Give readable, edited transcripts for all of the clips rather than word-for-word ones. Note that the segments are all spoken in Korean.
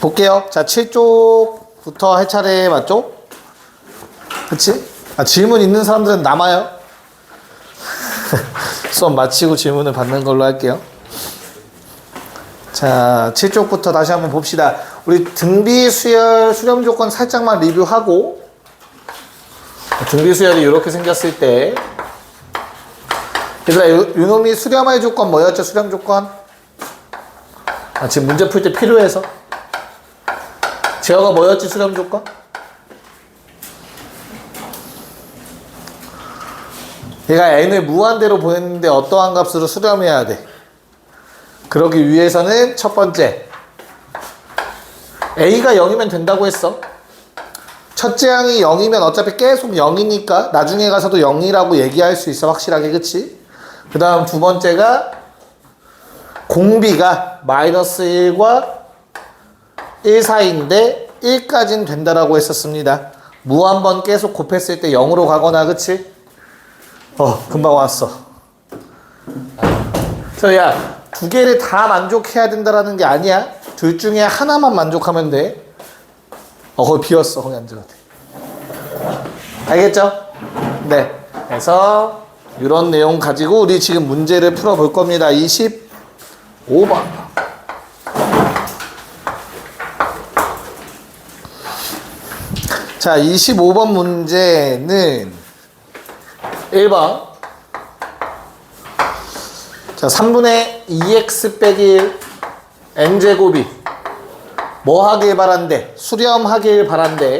볼게요. 자, 7쪽부터 할 차례 맞죠? 그치? 질문 있는 사람들은 남아요. 수업 마치고 질문을 받는 걸로 할게요. 자, 7쪽부터 다시 한번 봅시다. 우리 등비 수열 수렴 조건 살짝만 리뷰하고, 등비 수열이 이렇게 생겼을 때, 얘들아, 요놈이 수렴할 조건 뭐였죠? 수렴 조건? 지금 문제 풀 때 필요해서. 제어가 뭐였지? 수렴 조건? 얘가 n을 무한대로 보냈는데 어떠한 값으로 수렴해야 돼? 그러기 위해서는 첫 번째, a가 0이면 된다고 했어. 첫째 항이 0이면 어차피 계속 0이니까 나중에 가서도 0이라고 얘기할 수 있어. 확실하게. 그치? 그 다음 두 번째가 공비가 마이너스 1과 1 사이인데 1까지는 된다라고 했었습니다. 무 한 번 계속 곱했을 때 0으로 가거나. 그치? 금방 왔어. 그래서 야, 두 개를 다 만족해야 된다라는 게 아니야. 둘 중에 하나만 만족하면 돼. 거기 비었어. 거기 앉아도 돼. 알겠죠? 네. 그래서 이런 내용 가지고 우리 지금 문제를 풀어볼 겁니다. 25번. 자, 25번 문제는 1번. 자, 3분의 2x 빼기 1 n제곱이 뭐 하길 바란대? 수렴하길 바란대.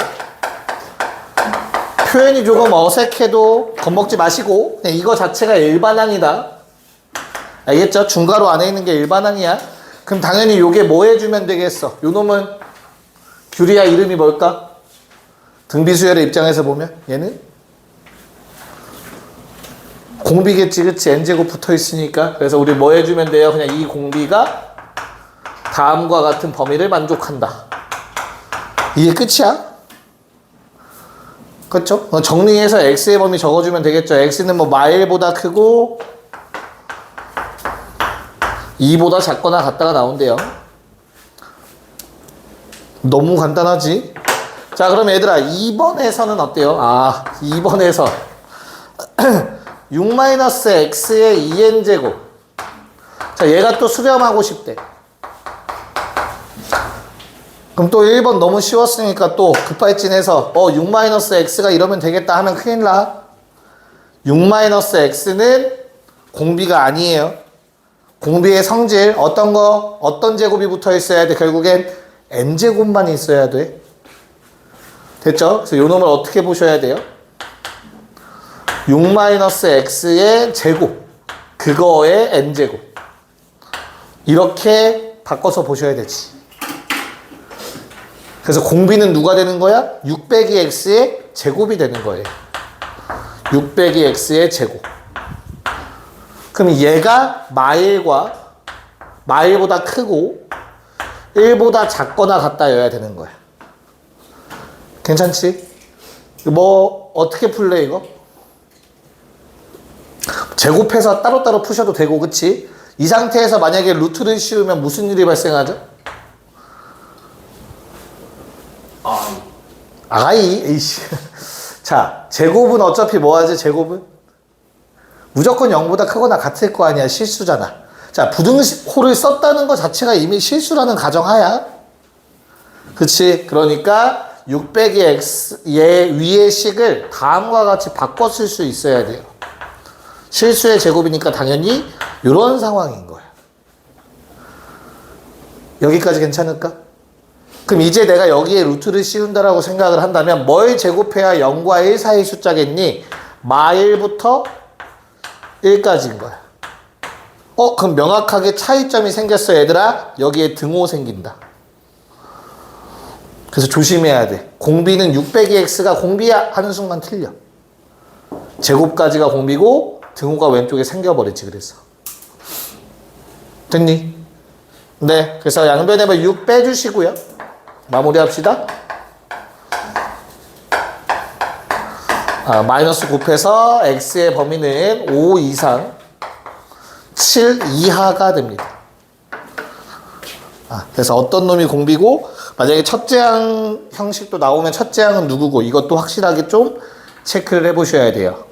표현이 조금 어색해도 겁먹지 마시고 그냥 이거 자체가 일반항이다. 알겠죠? 중괄호 안에 있는 게 일반항이야. 그럼 당연히 요게 뭐 해주면 되겠어? 요 놈은 규리야 이름이 뭘까? 등비수열의 입장에서 보면 얘는 공비겠지. 그치? n제곱 붙어 있으니까. 그래서 우리 뭐 해주면 돼요? 그냥 이 공비가 다음과 같은 범위를 만족한다. 이게 끝이야. 그렇죠? 정리해서 x의 범위 적어주면 되겠죠. x는 뭐 마일보다 크고 2보다 작거나 같다가 나온대요. 너무 간단하지? 자, 그럼 얘들아 2번에서는 어때요? 2번에서 6-x의 2n제곱. 자, 얘가 또 수렴하고 싶대. 그럼 또 1번 너무 쉬웠으니까 또 급발진해서 6-x가 이러면 되겠다 하면 큰일 나. 6-x는 공비가 아니에요. 공비의 성질 어떤 제곱이 붙어 있어야 돼? 결국엔 n제곱만 있어야 돼. 됐죠? 그래서 요 놈을 어떻게 보셔야 돼요? 6-x의 제곱, 그거의 n제곱. 이렇게 바꿔서 보셔야 되지. 그래서 공비는 누가 되는 거야? 6 빼기 x의 제곱이 되는 거예요. 6 빼기 x의 제곱. 그럼 얘가 마일보다 크고 1보다 작거나 같다여야 되는 거야. 괜찮지? 뭐 어떻게 풀래 이거? 제곱해서 따로따로 푸셔도 되고. 그치? 이 상태에서 만약에 루트를 씌우면 무슨 일이 발생하죠? 에이씨. 자, 제곱은 어차피 뭐 하지? 제곱은 무조건 0보다 크거나 같을 거 아니야. 실수잖아. 자, 부등호를 썼다는 것 자체가 이미 실수라는 가정하야. 그치? 그러니까 6 빼기 x 얘 위의 식을 다음과 같이 바꿔 쓸 수 있어야 돼요. 실수의 제곱이니까 당연히 이런 상황인 거야. 여기까지 괜찮을까? 그럼 이제 내가 여기에 루트를 씌운다라고 생각을 한다면 뭘 제곱해야 0과 1 사이 숫자겠니? 마1부터 1까지인 거야. 그럼 명확하게 차이점이 생겼어. 얘들아, 여기에 등호 생긴다. 그래서 조심해야 돼. 공비는 6 빼기 x가 공비야 하는 순간 틀려. 제곱까지가 공비고 등호가 왼쪽에 생겨버리지. 그래서 됐니? 네, 그래서 양변에 6 빼주시고요. 마무리합시다. 마이너스 곱해서 x의 범위는 5 이상 7 이하가 됩니다. 그래서 어떤 놈이 공비고 만약에 첫째 항 형식도 나오면 첫째 항은 누구고 이것도 확실하게 좀 체크를 해보셔야 돼요.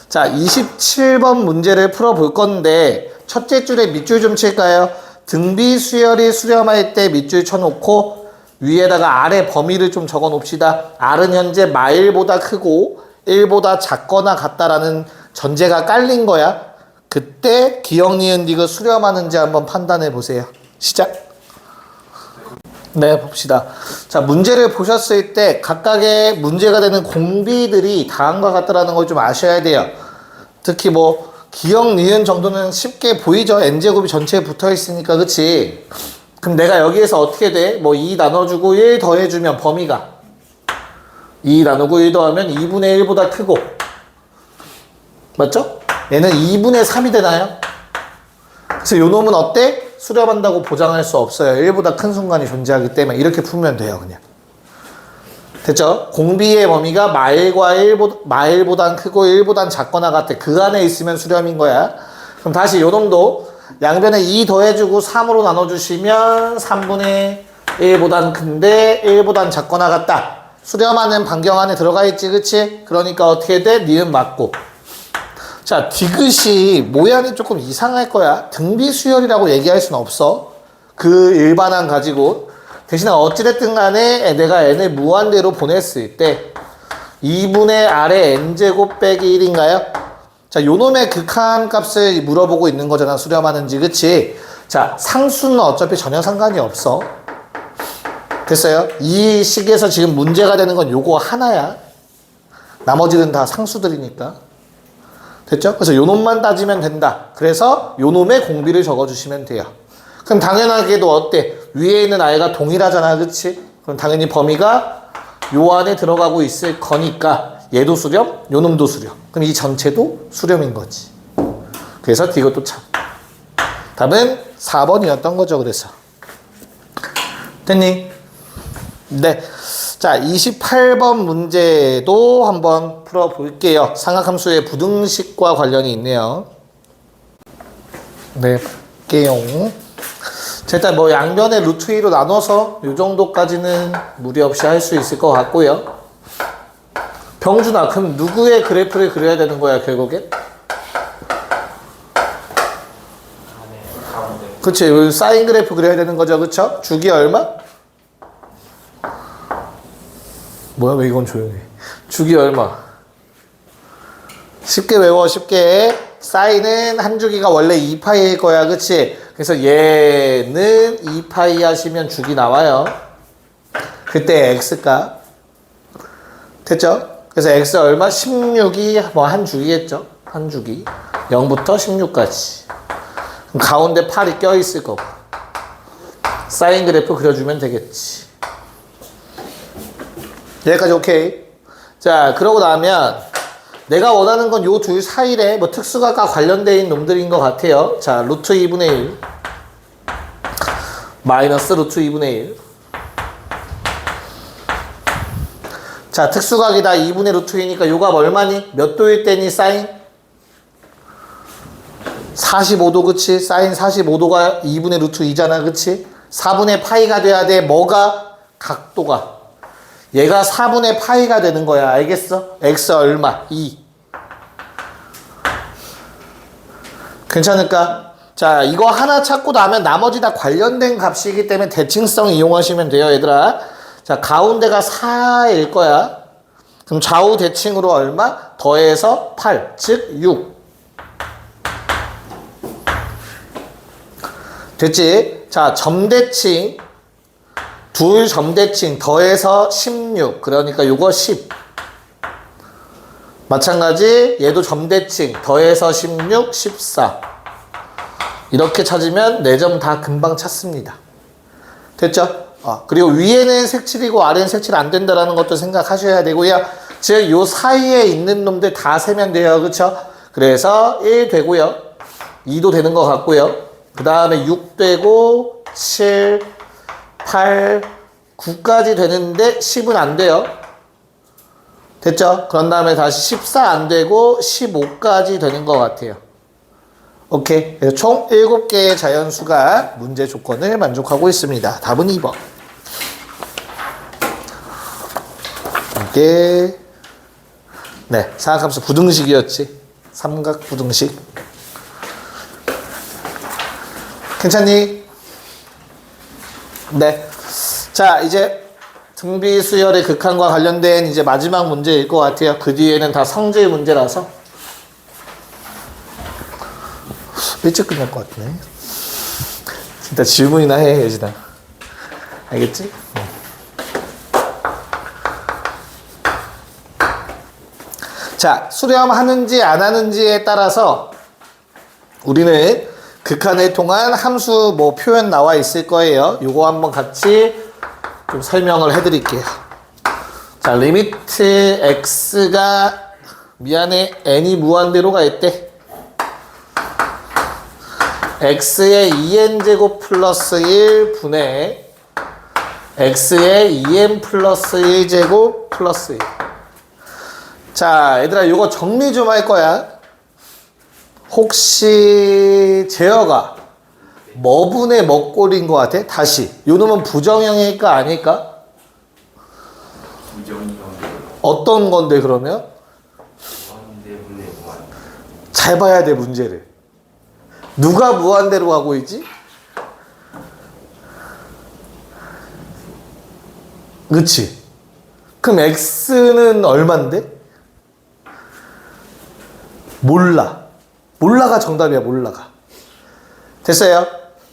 자, 27번 문제를 풀어볼 건데 첫째 줄에 밑줄 좀 칠까요? 등비 수열이 수렴할 때 밑줄 쳐놓고 위에다가 R의 범위를 좀 적어 놓읍시다. R은 현재 마일보다 크고 1보다 작거나 같다라는 전제가 깔린 거야. 그때 기억, 니은, 디귿 수렴하는지 한번 판단해 보세요. 시작. 네, 봅시다. 자, 문제를 보셨을 때 각각의 문제가 되는 공비들이 다음과 같다라는 걸 좀 아셔야 돼요. 특히 뭐 기억, 니은 정도는 쉽게 보이죠. n제곱이 전체에 붙어 있으니까, 그치? 그럼 내가 여기에서 어떻게 돼? 뭐 2 나눠주고 1 더해주면 범위가 2 나누고 1 더하면 2분의 1보다 크고, 맞죠? 얘는 2분의 3이 되나요? 그래서 요 놈은 어때? 수렴한다고 보장할 수 없어요. 1보다 큰 순간이 존재하기 때문에 이렇게 풀면 돼요. 그냥 됐죠? 공비의 범위가 마일보단 크고 1보단 작거나 같아. 그 안에 있으면 수렴인 거야. 그럼 다시 요 놈도 양변에 2 더해주고 3으로 나눠주시면 3분의 1보단 큰데 1보단 작거나 같다. 수렴하는 반경 안에 들어가 있지, 그치? 그러니까 어떻게 돼? 니은 맞고. 자, 디귿이 모양이 조금 이상할 거야. 등비수열이라고 얘기할 수는 없어. 그 일반항 가지고. 대신에 어찌됐든 간에 내가 n을 무한대로 보냈을 때 2분의 r의 n제곱 빼기 1인가요? 자, 요놈의 극한 값을 물어보고 있는 거잖아. 수렴하는지, 그치? 자, 상수는 어차피 전혀 상관이 없어. 됐어요? 이 식에서 지금 문제가 되는 건 요거 하나야. 나머지는 다 상수들이니까. 됐죠? 그래서 요 놈만 따지면 된다. 그래서 요 놈의 공비를 적어주시면 돼요. 그럼 당연하게도 어때? 위에 있는 아이가 동일하잖아, 그치? 그럼 당연히 범위가 요 안에 들어가고 있을 거니까 얘도 수렴, 요 놈도 수렴. 그럼 이 전체도 수렴인 거지. 그래서 이것도 참. 답은 4번이었던 거죠, 그래서. 됐니? 네. 자, 28번 문제도 한번 풀어볼게요. 삼각함수의 부등식과 관련이 있네요. 네, 볼게요. 자, 일단 뭐 양변에 루트 2로 나눠서 이 정도까지는 무리 없이 할 수 있을 것 같고요. 병준아, 그럼 누구의 그래프를 그려야 되는 거야, 결국에? 그치, 사인 그래프 그려야 되는 거죠, 그쵸? 주기 얼마? 뭐야, 왜 이건 조용해? 주기 얼마? 쉽게 외워, 쉽게. 사인은 한 주기가 원래 2파이일 거야, 그치? 그래서 얘는 2파이 하시면 주기 나와요. 그때 x값. 됐죠? 그래서 x 얼마? 16이 뭐 한 주기겠죠? 한 주기. 0부터 16까지. 그럼 가운데 8이 껴있을 거고. 사인 그래프 그려주면 되겠지. 여기까지 오케이. 자, 그러고 나면 내가 원하는 건 요 둘 사이에 뭐 특수각과 관련되어 있는 놈들인 것 같아요. 자, 루트 2분의 1 마이너스 루트 2분의 1. 자, 특수각이다. 2분의 루트 2니까 요값 얼마니? 몇 도일 때니 사인? 45도, 그치? 사인 45도가 2분의 루트 2잖아, 그치? 4분의 파이가 돼야 돼. 뭐가? 각도가. 얘가 4분의 파이가 되는 거야. 알겠어? x 얼마? 2. 괜찮을까? 자, 이거 하나 찾고 나면 나머지 다 관련된 값이기 때문에 대칭성 이용하시면 돼요, 얘들아. 자, 가운데가 4일 거야. 그럼 좌우 대칭으로 얼마? 더해서 8, 즉 6. 됐지? 자, 점대칭. 둘 점대칭 더해서 16. 그러니까 요거 10. 마찬가지 얘도 점대칭 더해서 16, 14. 이렇게 찾으면 4점 다 금방 찾습니다. 됐죠? 그리고 위에는 색칠이고 아래는 색칠 안 된다라는 것도 생각하셔야 되고요. 즉, 요 사이에 있는 놈들 다 세면 돼요. 그쵸? 그래서 1 되고요. 2도 되는 것 같고요. 그 다음에 6 되고 7, 8, 9까지 되는데 10은 안 돼요. 됐죠? 그런 다음에 다시 14 안 되고 15까지 되는 것 같아요. 오케이. 그래서 총 7개의 자연수가 문제 조건을 만족하고 있습니다. 답은 2번. 이게 네, 사각함수 부등식이었지. 삼각 부등식. 괜찮니? 네. 자, 이제 등비수열의 극한과 관련된 이제 마지막 문제일 것 같아요. 그 뒤에는 다 성질 문제라서 일찍 끝날 것 같네. 일단 질문이나 해, 예진아. 알겠지? 자, 수렴하는지 안 하는지에 따라서 우리는 극한을 통한 함수 뭐 표현 나와 있을 거예요. 요거 한번 같이 좀 설명을 해 드릴게요. 자, 리미트 x가 미안해 n이 무한대로가 있대. x의 2n제곱 플러스 1분의 x의 2n 플러스 1제곱 플러스 1. 자, 얘들아, 요거 정리 좀 할 거야. 혹시 제어가 뭐분의 뭐꼴인 것 같아? 다시. 요 놈은 부정형일까 아닐까? 부정형. 어떤 건데 그러면? 무한대분의 무한. 잘 봐야 돼, 문제를. 누가 무한대로 가고 있지? 그치? 그럼 x는 얼만데? 몰라. 몰라가 정답이야, 몰라가. 됐어요?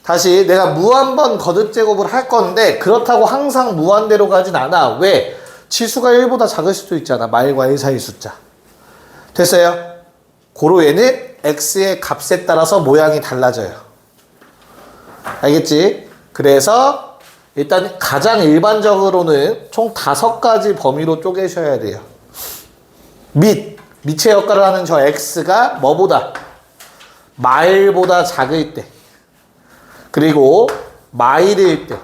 다시 내가 무한번 거듭제곱을 할 건데 그렇다고 항상 무한대로 가진 않아. 왜? 치수가 1보다 작을 수도 있잖아. 마일과 1 사이 숫자. 됐어요? 고로 얘는 x의 값에 따라서 모양이 달라져요. 알겠지? 그래서 일단 가장 일반적으로는 총 5가지 범위로 쪼개셔야 돼요. 밑의 역할을 하는 저 x가 뭐보다? 마일보다 작을 때, 그리고 마일일 때,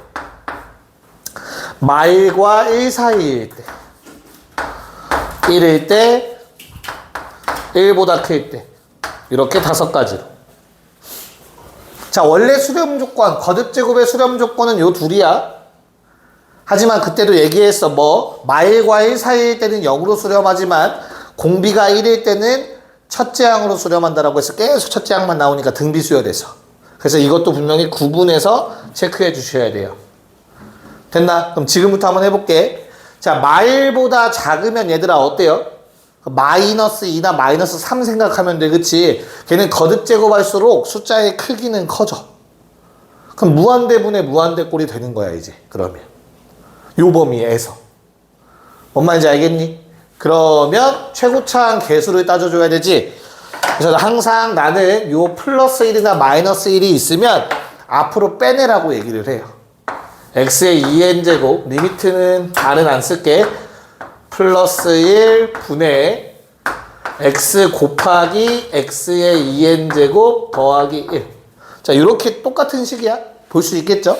마일과 1 사이일 때, 1일 때, 1보다 클 때, 이렇게 5가지로. 자, 원래 수렴 조건, 거듭제곱의 수렴 조건은 요 둘이야. 하지만 그때도 얘기했어. 뭐 마일과 1 사이일 때는 0으로 수렴하지만 공비가 1일 때는 첫째 항으로 수렴한다라고 해서 계속 첫째 항만 나오니까 등비수열해서. 그래서 이것도 분명히 구분해서 체크해 주셔야 돼요. 됐나? 그럼 지금부터 한번 해볼게. 자, 마일보다 작으면 얘들아 어때요? 마이너스 2나 마이너스 3 생각하면 돼. 그치? 걔는 거듭제곱할수록 숫자의 크기는 커져. 그럼 무한대분의 무한대꼴이 되는 거야 이제. 그러면 요 범위에서. 뭔 말인지 알겠니? 그러면 최고차항 개수를 따져줘야 되지. 그래서 항상 나는 요 플러스 1이나 마이너스 1이 있으면 앞으로 빼내라고 얘기를 해요. x의 2n제곱, 리미트는 r은 안 쓸게. 플러스 1 분의 x 곱하기 x의 2n제곱 더하기 1. 자, 이렇게 똑같은 식이야. 볼 수 있겠죠?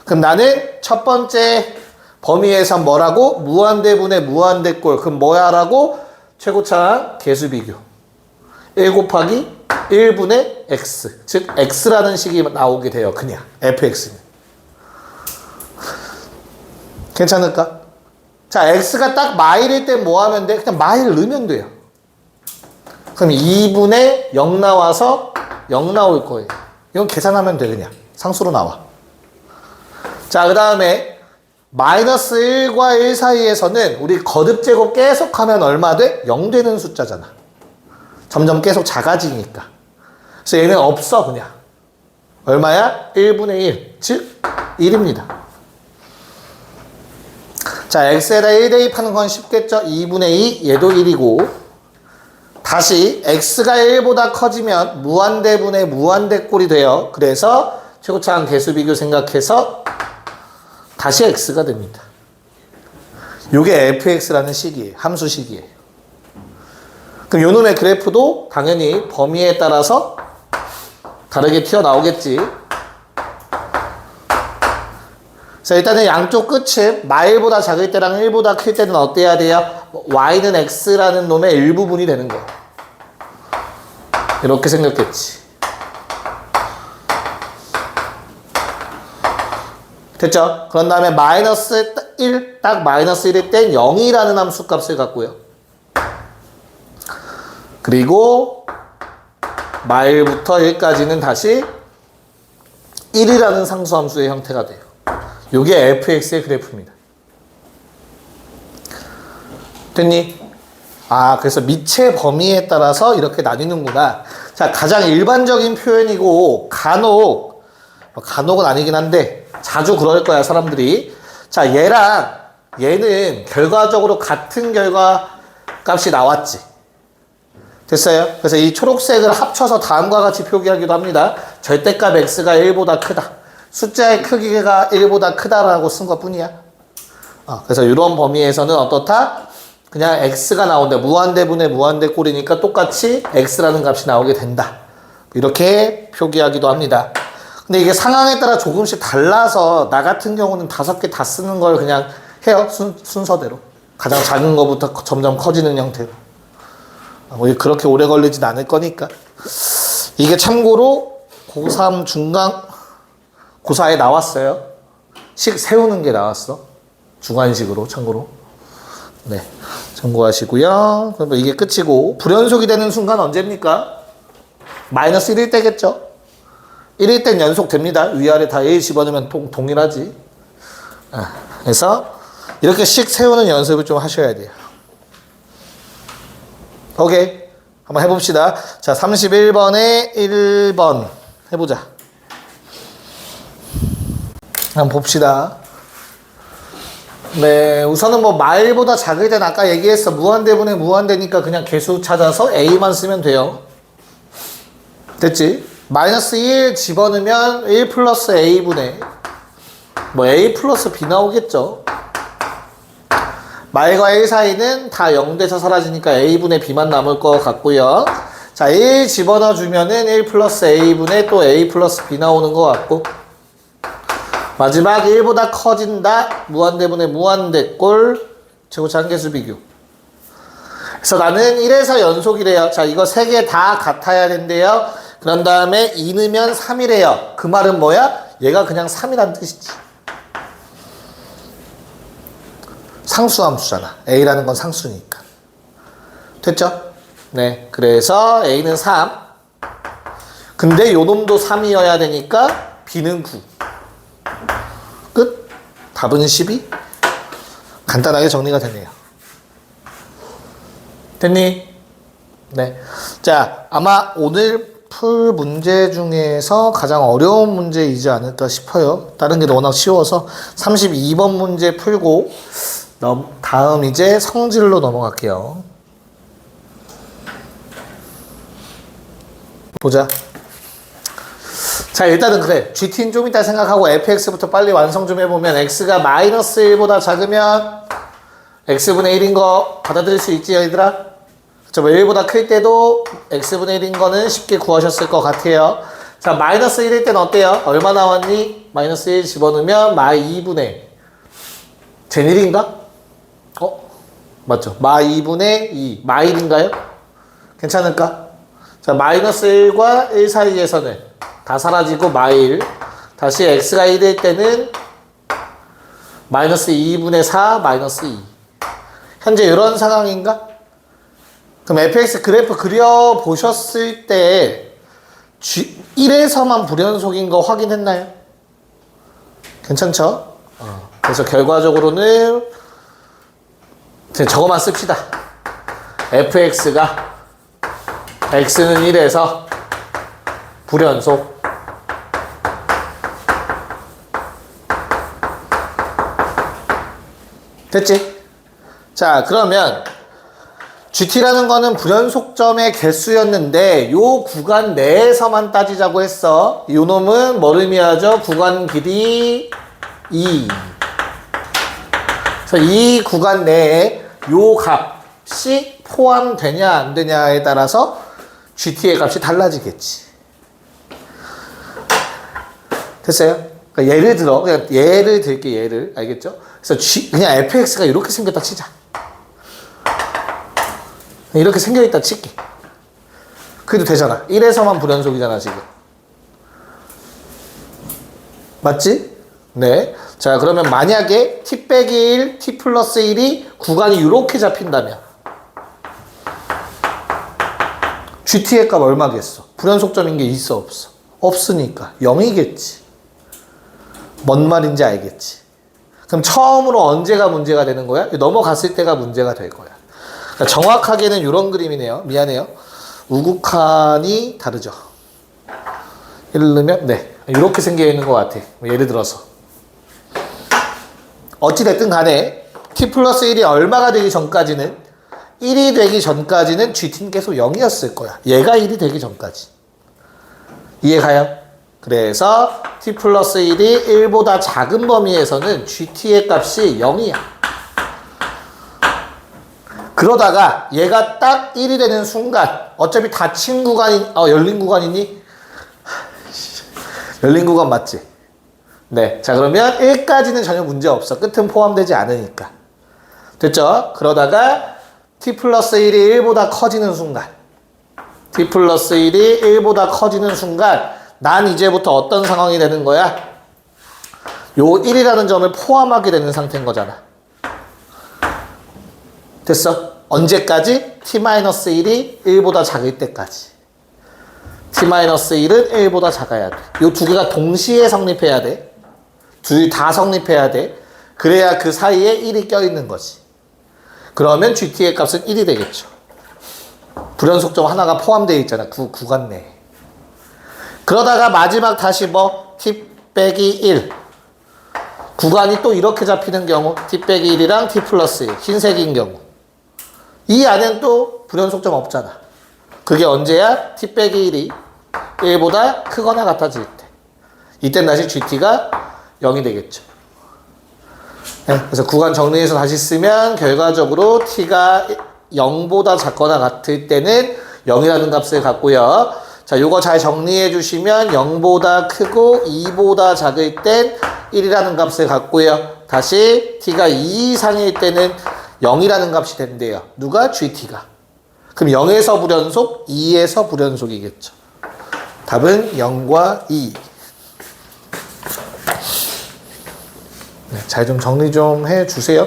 그럼 나는 첫 번째 범위에서 뭐라고? 무한대분의 무한대꼴. 그럼 뭐야 라고? 최고차항 개수 비교. 1 곱하기 1분의 x. 즉 x라는 식이 나오게 돼요. 그냥 fx는. 괜찮을까? 자, x가 딱 마일일 때 뭐 하면 돼? 그냥 마일 넣으면 돼요. 그럼 2분의 0 나와서 0 나올 거예요. 이건 계산하면 돼. 그냥 상수로 나와. 자, 그 다음에 마이너스 1과 1 사이에서는 우리 거듭제곱 계속하면 얼마 돼? 0 되는 숫자잖아. 점점 계속 작아지니까. 그래서 얘는 없어 그냥. 얼마야? 1분의 1. 즉 1입니다. 자, x에다 1 대입하는 건 쉽겠죠? 2분의 2, 얘도 1이고. 다시 x가 1보다 커지면 무한대분의 무한대꼴이 돼요. 그래서 최고차항 개수 비교 생각해서 다시 x가 됩니다. 요게 fx라는 식이에요. 함수식이에요. 그럼 요 놈의 그래프도 당연히 범위에 따라서 다르게 튀어나오겠지. 자, 일단은 양쪽 끝은 마일보다 작을 때랑 1보다 클 때는 어때야 돼요? y는 x라는 놈의 일부분이 되는 거예요. 이렇게 생겼겠지. 됐죠? 그런 다음에 마이너스 1, 딱 마이너스 1일 땐 0이라는 함수 값을 갖고요. 그리고 마일부터 1까지는 다시 1이라는 상수 함수의 형태가 돼요. 요게 fx의 그래프입니다. 됐니? 아, 그래서 미체 범위에 따라서 이렇게 나뉘는구나. 자, 가장 일반적인 표현이고 간혹은 아니긴 한데 자주 그럴 거야, 사람들이. 자, 얘랑 얘는 결과적으로 같은 결과 값이 나왔지. 됐어요? 그래서 이 초록색을 합쳐서 다음과 같이 표기하기도 합니다. 절대값 x가 1보다 크다. 숫자의 크기가 1보다 크다라고 쓴 것 뿐이야. 그래서 이런 범위에서는 어떻다? 그냥 x가 나온다. 무한대분의 무한대꼴이니까 똑같이 x라는 값이 나오게 된다. 이렇게 표기하기도 합니다. 근데 이게 상황에 따라 조금씩 달라서 나 같은 경우는 5개 다 쓰는 걸 그냥 해요. 순서대로. 가장 작은 거부터 점점 커지는 형태로. 뭐 그렇게 오래 걸리진 않을 거니까. 이게 참고로 고3 중간 고4에 나왔어요. 식 세우는 게 나왔어. 주관식으로 참고로. 네, 참고하시고요. 그럼 이게 끝이고 불연속이 되는 순간 언제입니까? 마이너스 1일 때겠죠. 1일 땐 연속됩니다. 위아래 다 A 집어넣으면 동일하지. 그래서 이렇게 식 세우는 연습을 좀 하셔야 돼요. 오케이. 한번 해봅시다. 자, 31번에 1번 해보자. 한번 봅시다. 네, 우선은 뭐 마일보다 작을 땐 아까 얘기했어. 무한대분의 무한대니까 그냥 개수 찾아서 A만 쓰면 돼요. 됐지? 마이너스 1 집어넣으면 1 플러스 A분의 뭐 A 플러스 B 나오겠죠. 마일과 1 사이는 다 0돼서 사라지니까 A분의 B만 남을 것 같고요. 자, 1 집어넣어 주면은 1 플러스 A분의 또 A 플러스 B 나오는 것 같고, 마지막 1보다 커진다. 무한대분의 무한대꼴 최고차 한계수 비교. 그래서 나는 1에서 연속이래요. 자, 이거 3개 다 같아야 된대요. 그런 다음에 2 넣으면 3이래요. 그 말은 뭐야? 얘가 그냥 3이란 뜻이지. 상수함수잖아. A라는 건 상수니까. 됐죠? 네. 그래서 A는 3. 근데 요 놈도 3이어야 되니까 B는 9. 끝. 답은 12. 간단하게 정리가 되네요. 됐니? 네. 자, 아마 오늘 풀 문제 중에서 가장 어려운 문제이지 않을까 싶어요. 다른 게 워낙 쉬워서 32번 문제 풀고 다음 이제 성질로 넘어갈게요. 보자. 자, 일단은 그래. GT는 좀 이따 생각하고 fx부터 빨리 완성 좀 해보면 x가 마이너스 1보다 작으면 x분의 1인 거 받아들일 수 있지, 얘들아? 저 1보다 클 때도 x분의 1인 거는 쉽게 구하셨을 것 같아요. 자, 마이너스 1일 때는 어때요? 얼마 나왔니? 마이너스 1 집어넣으면 마 2분의 제 1인가? 맞죠? 마 2분의 2. 마 1인가요? 괜찮을까? 자, 마이너스 1과 1 사이에서는 다 사라지고 마 1. 다시 x가 1일 때는 마이너스 2분의 4, 마이너스 2. 현재 이런 상황인가? 그럼 fx 그래프 그려보셨을 때 1에서만 불연속인 거 확인했나요? 괜찮죠? 그래서 결과적으로는 저거만 씁시다. fx가 x는 1에서 불연속 됐지? 자, 그러면 GT라는 거는 불연속점의 개수였는데 요 구간 내에서만 따지자고 했어. 요 놈은 뭘 의미하죠? 구간 길이 2. 그래서 이 구간 내에 요 값이 포함되냐 안 되냐에 따라서 GT의 값이 달라지겠지. 됐어요? 그러니까 예를 들어, 그냥 예를 들게, 예를. 알겠죠? 그래서 그냥 fx가 이렇게 생겼다 치자. 이렇게 생겨있다 칠게. 그래도 되잖아. 1에서만 불연속이잖아, 지금. 맞지? 네. 자, 그러면 만약에 t 빼기 1, t 플러스 1이 구간이 이렇게 잡힌다면 GT의 값 얼마겠어? 불연속점인 게 있어 없어? 없으니까 0이겠지. 뭔 말인지 알겠지? 그럼 처음으로 언제가 문제가 되는 거야? 넘어갔을 때가 문제가 될 거야. 그러니까 정확하게는 이런 그림이네요. 미안해요. 우극한이 다르죠. 예를 들면 네, 이렇게 생겨 있는 것 같아. 예를 들어서 어찌됐든 간에 t 플러스 1이 얼마가 되기 전까지는 1이 되기 전까지는 GT는 계속 0이었을 거야. 얘가 1이 되기 전까지. 이해가요? 그래서 t 플러스 1이 1보다 작은 범위에서는 GT의 값이 0이야. 그러다가 얘가 딱 1이 되는 순간 어차피 닫힌 구간이 열린 구간이니? 열린 구간 맞지? 네. 자, 그러면 1까지는 전혀 문제 없어. 끝은 포함되지 않으니까. 됐죠? 그러다가 t 플러스 1이 1보다 커지는 순간 t 플러스 1이 1보다 커지는 순간 난 이제부터 어떤 상황이 되는 거야? 요 1이라는 점을 포함하게 되는 상태인 거잖아. 됐어? 언제까지? t-1이 1보다 작을 때까지. t-1은 1보다 작아야 돼. 요 두 개가 동시에 성립해야 돼. 둘 다 성립해야 돼. 그래야 그 사이에 1이 껴있는 거지. 그러면 GT의 값은 1이 되겠죠. 불연속점 하나가 포함되어 있잖아. 그 구간 내에. 그러다가 마지막 다시 뭐 t 빼기 1 구간이 또 이렇게 잡히는 경우 t 빼기 1이랑 t 플러스 1 흰색인 경우 이 안엔 또 불연속점 없잖아. 그게 언제야? t 빼기 1이 1보다 크거나 같아질 때. 이땐 다시 GT가 0이 되겠죠. 네, 그래서 구간 정리해서 다시 쓰면 결과적으로 t가 0보다 작거나 같을 때는 0이라는 값을 갖고요. 자, 요거 잘 정리해 주시면 0보다 크고 2보다 작을 땐 1이라는 값을 갖고요. 다시 t가 2 이상일 때는 0이라는 값이 된대요. 누가? GT가. 그럼 0에서 불연속, 2에서 불연속이겠죠. 답은 0과 2. 네, 잘 좀 정리 좀 해주세요.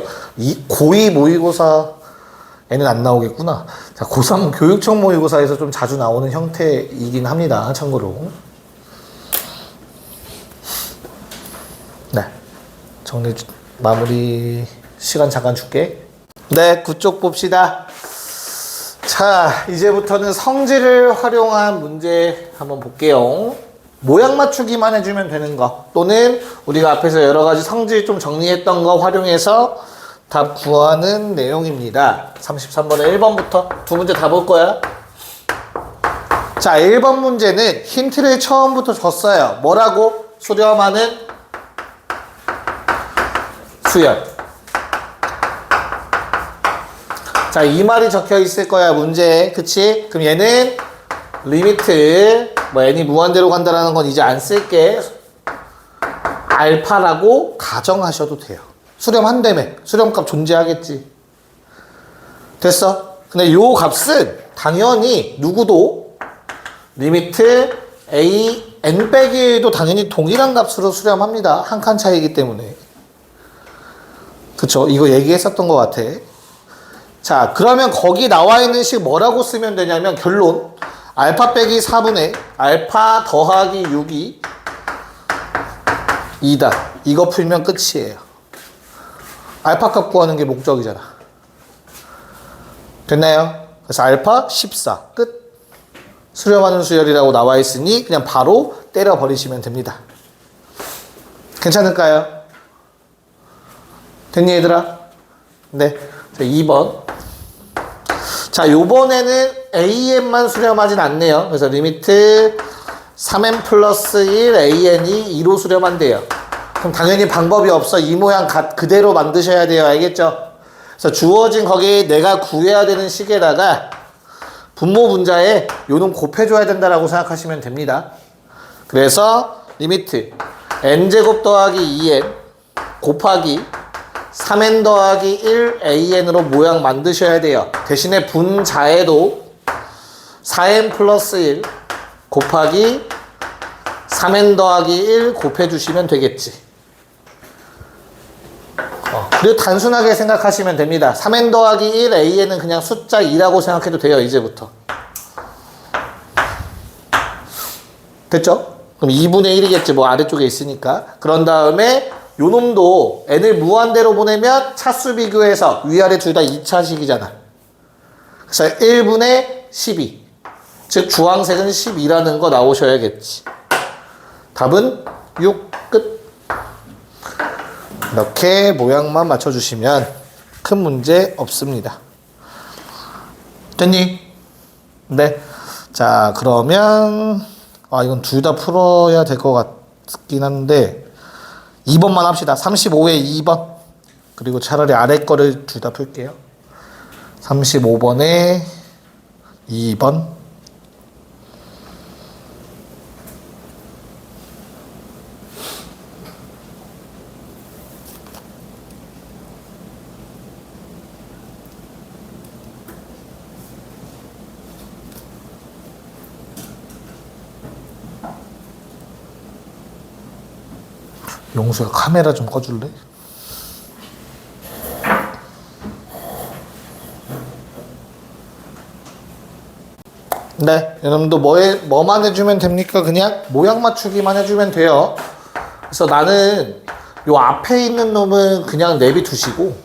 고2 모의고사에는 안 나오겠구나. 자, 고3 교육청 모의고사에서 좀 자주 나오는 형태이긴 합니다. 참고로. 네. 정리, 마무리 시간 잠깐 줄게. 네, 그쪽 봅시다. 자, 이제부터는 성질을 활용한 문제 한번 볼게요. 모양 맞추기만 해주면 되는 거 또는 우리가 앞에서 여러 가지 성질 좀 정리했던 거 활용해서 답 구하는 내용입니다. 33번에 1번부터 두 문제 다 볼 거야. 자, 1번 문제는 힌트를 처음부터 줬어요. 뭐라고? 수렴하는 수열. 자, 이 말이 적혀 있을 거야, 문제에. 그치? 그럼 얘는 리미트, 뭐 n이 무한대로 간다라는 건 이제 안 쓸게. 알파라고 가정하셔도 돼요. 수렴한다며. 수렴값 존재하겠지. 됐어? 근데 요 값은 당연히 누구도 리미트 a, n 빼기 1도 당연히 동일한 값으로 수렴합니다. 한 칸 차이기 때문에. 그쵸? 이거 얘기했었던 것 같아. 자, 그러면 거기 나와 있는 식 뭐라고 쓰면 되냐면 결론. 알파 빼기 4분의 알파 더하기 6이 2다. 이거 풀면 끝이에요. 알파 값 구하는 게 목적이잖아. 됐나요? 그래서 알파 14. 끝. 수렴하는 수열이라고 나와 있으니 그냥 바로 때려버리시면 됩니다. 괜찮을까요? 됐니 얘들아? 네. 자, 2번. 자, 요번에는 AN만 수렴하진 않네요. 그래서 리미트 3n 플러스 1 AN이 2로 수렴한대요. 그럼 당연히 방법이 없어. 이 모양 그대로 만드셔야 돼요. 알겠죠? 그래서 주어진 거기 내가 구해야 되는 식에다가 분모 분자에 요놈 곱해줘야 된다라고 생각하시면 됩니다. 그래서 리미트 n제곱 더하기 2n 곱하기 3n 더하기 1 an으로 모양 만드셔야 돼요. 대신에 분자에도 4n 플러스 1 곱하기 3n 더하기 1 곱해주시면 되겠지. 그리고 단순하게 생각하시면 됩니다. 3n 더하기 1 an은 그냥 숫자 2라고 생각해도 돼요. 이제부터. 됐죠? 그럼 2분의 1이겠지. 뭐 아래쪽에 있으니까. 그런 다음에 요 놈도 n을 무한대로 보내면 차수 비교해서 위아래 둘 다 2차식이잖아. 그래서 1분의 12. 즉 주황색은 12라는 거 나오셔야겠지. 답은 6. 끝. 이렇게 모양만 맞춰주시면 큰 문제 없습니다. 됐니? 네. 자, 그러면 이건 둘 다 풀어야 될 것 같긴 한데 2번만 합시다. 35에 2번. 그리고 차라리 아래 거를 둘 다 풀게요. 35번에 2번. 용수야, 카메라 좀 꺼줄래? 네, 여러분도 뭐만 해주면 됩니까? 그냥 모양 맞추기만 해주면 돼요. 그래서 나는 요 앞에 있는 놈은 그냥 내비두시고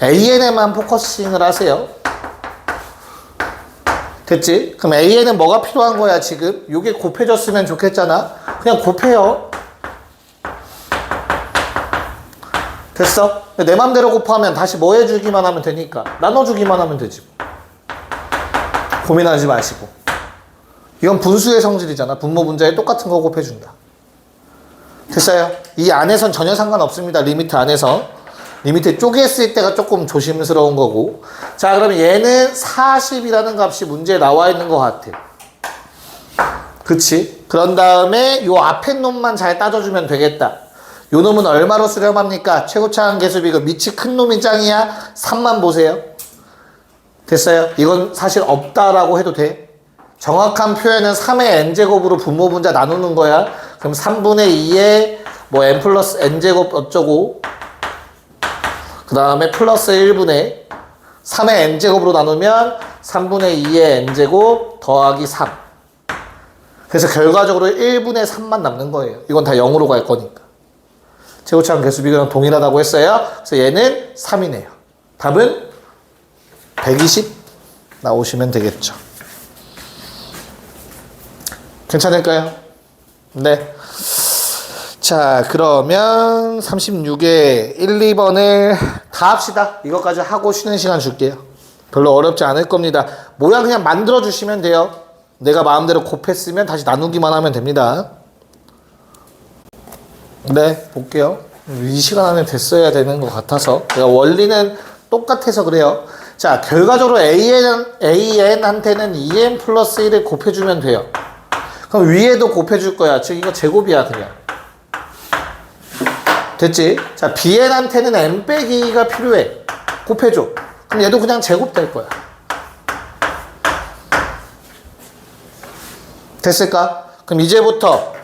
AN에만 포커싱을 하세요. 됐지? 그럼 AN은 뭐가 필요한 거야 지금? 요게 곱해졌으면 좋겠잖아. 그냥 곱해요. 됐어? 내 맘대로 곱하면 다시 뭐 해주기만 하면 되니까 나눠주기만 하면 되지. 고민하지 마시고. 이건 분수의 성질이잖아. 분모 분자에 똑같은 거 곱해준다. 됐어요? 이 안에선 전혀 상관없습니다. 리미트 안에서. 리미트 쪼개었을 때가 조금 조심스러운 거고. 자, 그럼 얘는 40이라는 값이 문제에 나와 있는 것 같아. 그치? 그런 다음에 요 앞에 놈만 잘 따져주면 되겠다. 요 놈은 얼마로 수렴합니까? 최고차항 계수비가 밑이 큰 놈이 짱이야? 3만 보세요. 됐어요? 이건 사실 없다라고 해도 돼. 정확한 표현은 3의 n제곱으로 분모 분자 나누는 거야. 그럼 3분의 2에 뭐 n 플러스 n제곱 어쩌고 그 다음에 플러스 1분의 3의 n제곱으로 나누면 3분의 2의 n제곱 더하기 3. 그래서 결과적으로 1분의 3만 남는 거예요. 이건 다 0으로 갈 거니까. 최고차항 개수 비교랑 동일하다고 했어요. 그래서 얘는 3이네요. 답은 120 나오시면 되겠죠. 괜찮을까요? 네. 자, 그러면 36에 1, 2번을 다 합시다. 이것까지 하고 쉬는 시간 줄게요. 별로 어렵지 않을 겁니다. 모양 그냥 만들어 주시면 돼요. 내가 마음대로 곱했으면 다시 나누기만 하면 됩니다. 네, 볼게요. 이 시간 안에 됐어야 되는 것 같아서. 내가 원리는 똑같아서 그래요. 자, 결과적으로 AN한테는 2n 플러스 1을 곱해주면 돼요. 그럼 위에도 곱해줄 거야. 즉, 이거 제곱이야, 그냥. 됐지? 자, BN한테는 n 빼기 2가 필요해. 곱해줘. 그럼 얘도 그냥 제곱 될 거야. 됐을까? 그럼 이제부터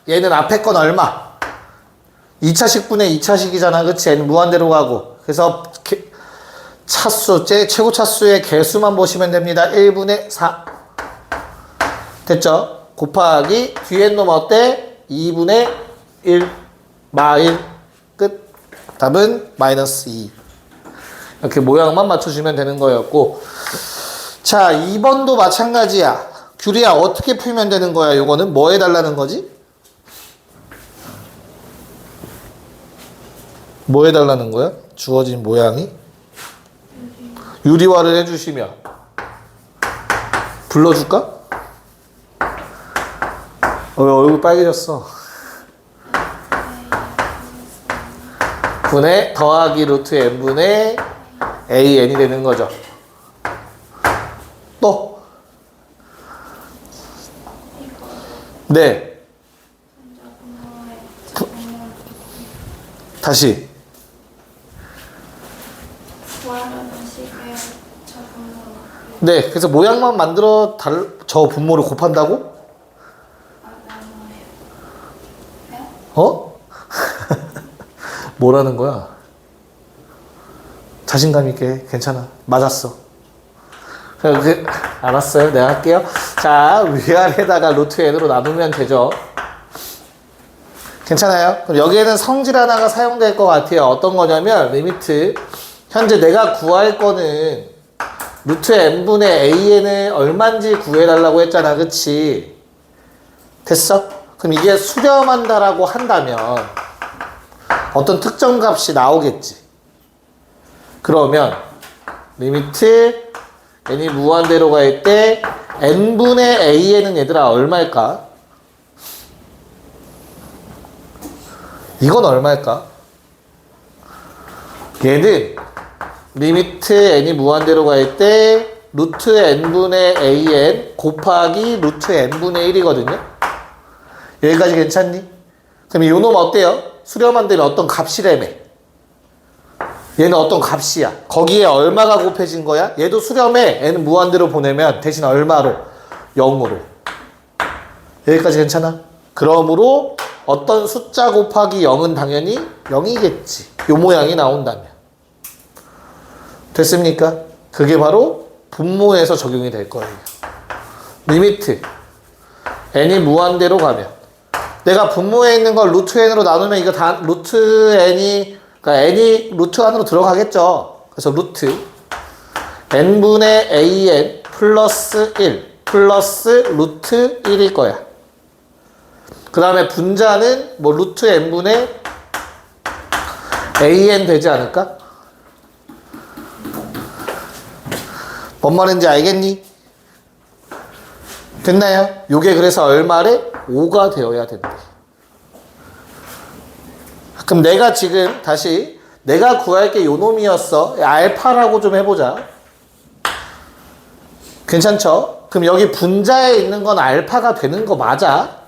얘는 앞에 건 얼마? 2차식분의 2차식이잖아. 그치? n 무한대로 가고. 그래서 차수, 최고 차수의 개수만 보시면 됩니다. 1분의 4. 됐죠? 곱하기 뒤에 놈 어때? 2분의 1 마일 끝. 답은 마이너스 2. 이렇게 모양만 맞춰주면 되는 거였고. 자, 2번도 마찬가지야. 규리야, 어떻게 풀면 되는 거야? 요거는 뭐 해달라는 거지? 뭐 해달라는 거야? 주어진 모양이? 유리화를 해주시면 불러줄까? 얼굴 빨개졌어. 분의 더하기 루트 n분의 an이 되는 거죠. 또 네. 다시 네, 그래서 모양만 만들어 저 분모를 곱한다고? 어? 뭐라는 거야? 자신감 있게 괜찮아. 맞았어. 알았어요. 내가 할게요. 자, 위아래다가 루트 n으로 나누면 되죠. 괜찮아요? 그럼 여기에는 성질 하나가 사용될 것 같아요. 어떤 거냐면 리미트. 현재 내가 구할 거는 루트 n분의 an을 얼마인지 구해달라고 했잖아. 그치? 됐어? 그럼 이게 수렴한다라고 한다면 어떤 특정 값이 나오겠지. 그러면 리미트 n이 무한대로 갈 때 n분의 a는 얘들아 얼마일까? 이건 얼마일까? 얘는 리미트 n이 무한대로 갈 때 루트 n분의 an 곱하기 루트 n분의 1이거든요. 여기까지 괜찮니? 그럼 이 놈 어때요? 수렴한 되면 어떤 값이라며. 얘는 어떤 값이야. 거기에 얼마가 곱해진 거야? 얘도 수렴해. n은 무한대로 보내면 대신 얼마로? 0으로. 여기까지 괜찮아? 그러므로 어떤 숫자 곱하기 0은 당연히 0이겠지. 요 모양이 나온다면. 됐습니까? 그게 바로 분모에서 적용이 될 거예요. 리미트 n이 무한대로 가면 내가 분모에 있는 걸 루트 n으로 나누면 이거 다 루트 n이 그러니까 n이 루트 안으로 들어가겠죠. 그래서 루트 n분의 an 플러스 1 플러스 루트 1일 거야. 그 다음에 분자는 뭐 루트 n분의 an 되지 않을까? 뭔 말인지 알겠니? 됐나요? 요게 그래서 얼마래? 5가 되어야 된대. 그럼 내가 지금 다시 내가 구할 게 요 놈이었어. 알파라고 좀 해보자. 괜찮죠? 그럼 여기 분자에 있는 건 알파가 되는 거 맞아.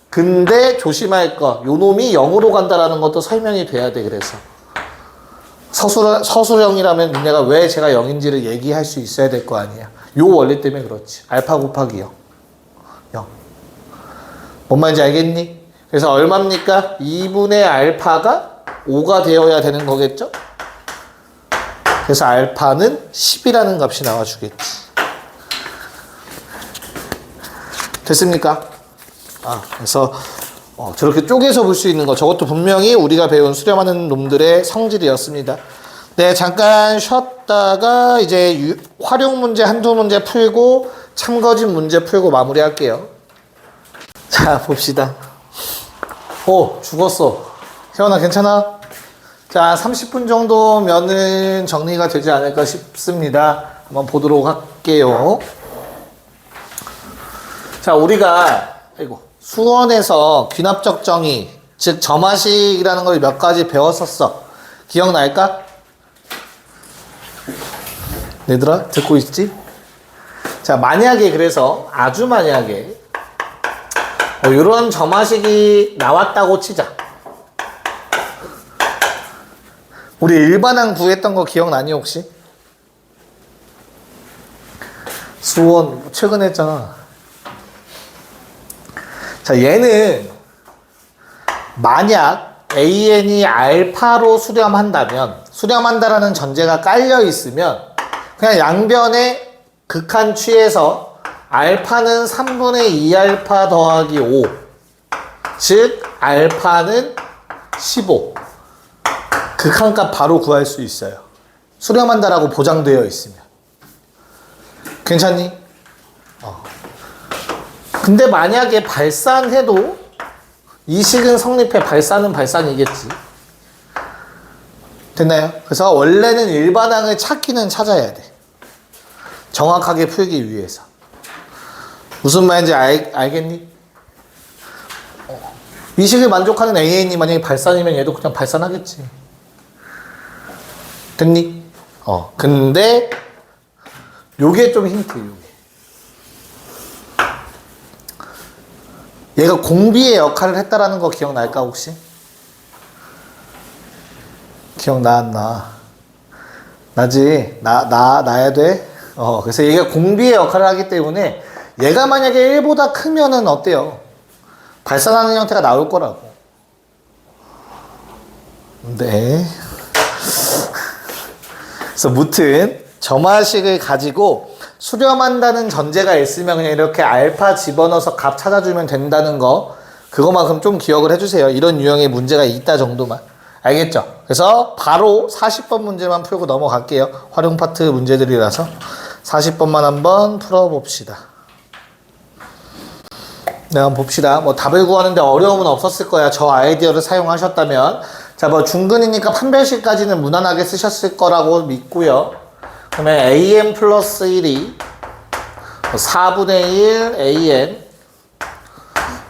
근데 조심할 거. 요 놈이 0으로 간다라는 것도 설명이 돼야 돼. 그래서 서술형이라면 내가 왜 제가 0인지를 얘기할 수 있어야 될 거 아니야. 요 원리 때문에 그렇지. 알파 곱하기 0. 0. 뭔 말인지 알겠니? 그래서 얼마입니까? 2분의 알파가 5가 되어야 되는 거겠죠? 그래서 알파는 10이라는 값이 나와주겠지. 됐습니까? 그래서 저렇게 쪼개서 볼 수 있는 거 저것도 분명히 우리가 배운 수렴하는 놈들의 성질이었습니다. 네, 잠깐 쉬었다가 이제 활용 문제 한두 문제 풀고 참거진 문제 풀고 마무리할게요. 자, 봅시다. 죽었어. 혜원아 괜찮아? 자, 30분 정도면은 정리가 되지 않을까 싶습니다. 한번 보도록 할게요. 자, 우리가 수원에서 귀납적 정의, 즉 점화식이라는 걸 몇 가지 배웠었어. 기억날까? 얘들아 듣고 있지? 자, 만약에 그래서 아주 만약에 이런 점화식이 나왔다고 치자. 우리 일반항 구했던 거 기억나니 혹시? 수원 최근에 했잖아. 자, 얘는 만약 AN이 알파로 수렴한다라는 전제가 깔려 있으면 그냥 양변에 극한 취해서 알파는 3분의 2알파 더하기 5 즉 알파는 15 극한값 바로 구할 수 있어요. 수렴한다라고 보장되어 있으면. 괜찮니? 근데 만약에 발산해도 이 식은 성립해. 발산은 발산이겠지. 됐나요? 그래서 원래는 일반항을 찾기는 찾아야 돼. 정확하게 풀기 위해서. 무슨 말인지 알겠니? 이 식을 만족하는 AN이 만약에 발산이면 얘도 그냥 발산하겠지. 됐니? 근데 요게 좀 힌트. 요게. 얘가 공비의 역할을 했다라는 거 기억날까 혹시? 기억나 안 나? 나지? 나야 돼? 그래서 얘가 공비의 역할을 하기 때문에 얘가 만약에 1보다 크면은 어때요? 발산하는 형태가 나올 거라고. 네. 그래서 무튼 점화식을 가지고 수렴한다는 전제가 있으면 그냥 이렇게 알파 집어넣어서 값 찾아주면 된다는 거, 그거만큼 좀 기억을 해주세요. 이런 유형의 문제가 있다 정도만. 알겠죠? 그래서 바로 40번 문제만 풀고 넘어갈게요. 활용 파트 문제들이라서 40번만 한번 풀어봅시다. 네, 한번 봅시다. 뭐 답을 구하는데 어려움은 없었을 거야. 저 아이디어를 사용하셨다면. 자, 뭐 중근이니까 판별식까지는 무난하게 쓰셨을 거라고 믿고요. 그러면 an 플러스 1이 4분의 1 an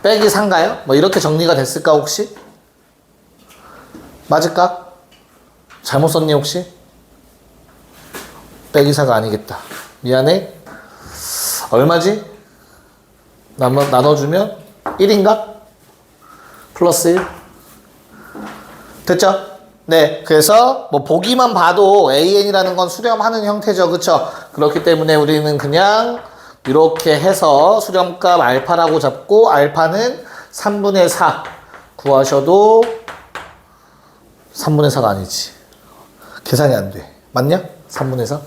빼기 3가요? 뭐 이렇게 정리가 됐을까 혹시? 맞을까? 잘못 썼니 혹시? 빼기 4가 아니겠다. 미안해. 얼마지? 나눠주면 1인가? 플러스 1. 됐죠? 네. 그래서 뭐 보기만 봐도 an이라는 건 수렴하는 형태죠. 그쵸? 그렇기 때문에 우리는 그냥 이렇게 해서 수렴값 알파라고 잡고 알파는 3분의 4 구하셔도 3분의 4가 아니지. 계산이 안 돼. 맞냐? 3분의 4?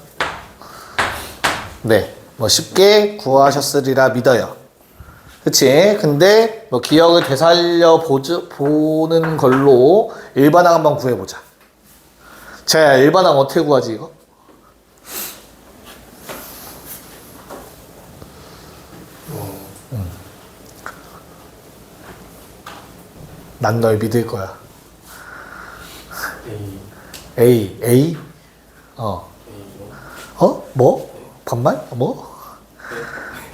네. 뭐 쉽게 구하셨으리라 믿어요. 그치? 근데 뭐 기억을 되살려 보는 걸로 일반항 한번 구해보자. 자, 일반항 어떻게 구하지 이거? 난 널 믿을 거야. A? 어? 뭐? 반말? 뭐?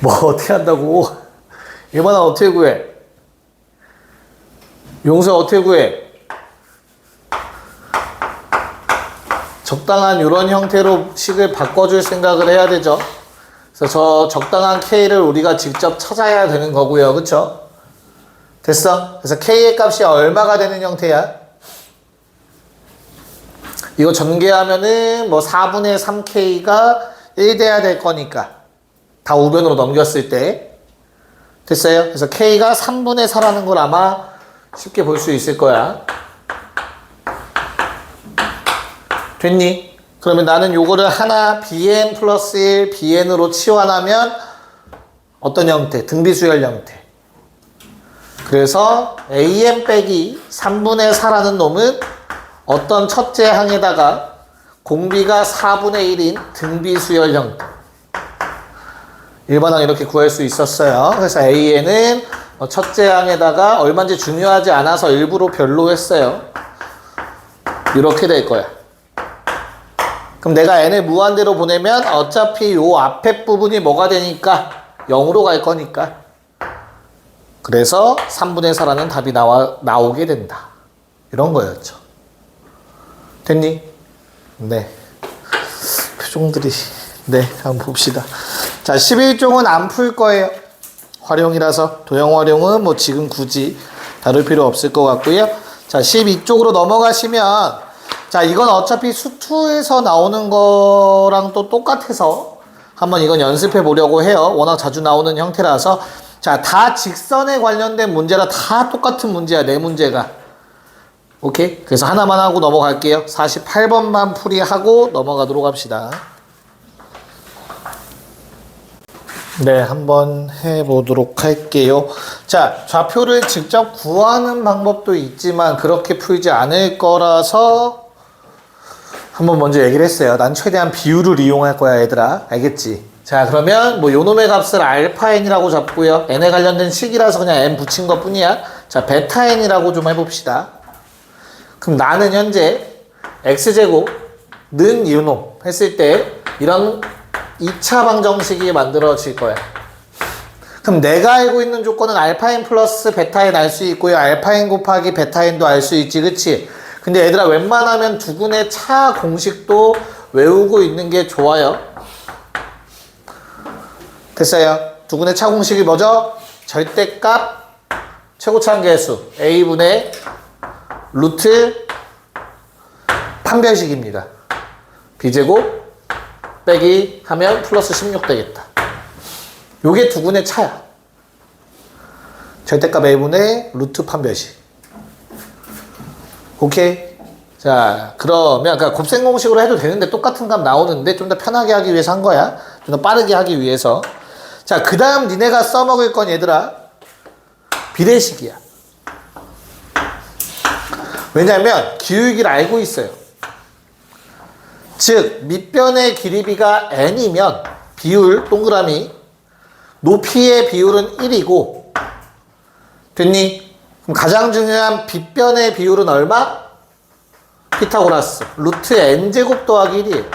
뭐 어떻게 한다고? 일반항 어떻게 구해? 용서 어떻게 구해? 적당한 이런 형태로 식을 바꿔줄 생각을 해야 되죠. 그래서 저 적당한 K를 우리가 직접 찾아야 되는 거고요. 그쵸? 됐어? 그래서 K의 값이 얼마가 되는 형태야? 이거 전개하면은 뭐 4분의 3K가 1 돼야 될 거니까 다 우변으로 넘겼을 때 됐어요? 그래서 K가 3분의 4라는 걸 아마 쉽게 볼 수 있을 거야. 됐니? 그러면 나는 요거를 하나 bn 플러스 1 bn으로 치환하면 어떤 형태? 등비수열 형태. 그래서 an 빼기 3분의 4라는 놈은 어떤 첫째 항에다가 공비가 4분의 1인 등비수열 형태. 일반항 이렇게 구할 수 있었어요. 그래서 an은 첫째 항에다가 얼마인지 중요하지 않아서 일부러 별로 했어요. 이렇게 될 거야. 그럼 내가 n을 무한대로 보내면 어차피 요 앞에 부분이 뭐가 되니까 0으로 갈 거니까. 그래서 3분의 4라는 답이 나오게 된다. 이런 거였죠. 됐니? 네. 표정들이. 네, 한번 봅시다. 자, 11종은 안 풀 거예요. 활용이라서. 도형 활용은 뭐 지금 굳이 다룰 필요 없을 것 같고요. 자, 12쪽으로 넘어가시면, 자, 이건 어차피 수투에서 나오는 거랑 또 똑같아서 한번 이건 연습해 보려고 해요. 워낙 자주 나오는 형태라서. 자, 다 직선에 관련된 문제라 다 똑같은 문제야, 네 문제가. 오케이? 그래서 하나만 하고 넘어갈게요. 48번만 풀이하고 넘어가도록 합시다. 네, 한번 해보도록 할게요. 자, 좌표를 직접 구하는 방법도 있지만 그렇게 풀지 않을 거라서 한번 먼저 얘기를 했어요. 난 최대한 비율을 이용할 거야, 얘들아. 알겠지? 자, 그러면 뭐 요놈의 값을 알파 n이라고 잡고요. n에 관련된 식이라서 그냥 n 붙인 것 뿐이야. 자, 베타 n이라고 좀 해봅시다. 그럼 나는 현재 x제곱는 이놈 했을 때 이런 2차 방정식이 만들어질 거야. 그럼 내가 알고 있는 조건은 알파 n 플러스 베타 n 알 수 있고요. 알파 n 곱하기 베타 n도 알 수 있지, 그치? 근데 얘들아 웬만하면 두근의 차 공식도 외우고 있는 게 좋아요. 됐어요? 두근의 차 공식이 뭐죠? 절대값 최고차항계수 a분의 루트 판별식입니다. b제곱 빼기 하면 플러스 16 되겠다. 요게 두근의 차야. 절대값 a분의 루트 판별식. 오케이? 자, 그러면, 그러니까 곱셈 공식으로 해도 되는데 똑같은 값 나오는데 좀 더 편하게 하기 위해서 한 거야. 좀 더 빠르게 하기 위해서. 자, 그 다음 니네가 써먹을 건 얘들아, 비례식이야. 왜냐면, 기울기를 알고 있어요. 즉, 밑변의 길이비가 n이면, 비율, 동그라미, 높이의 비율은 1이고, 됐니? 그럼 가장 중요한 빗변의 비율은 얼마? 피타고라스 루트 n제곱 더하기 1이에요.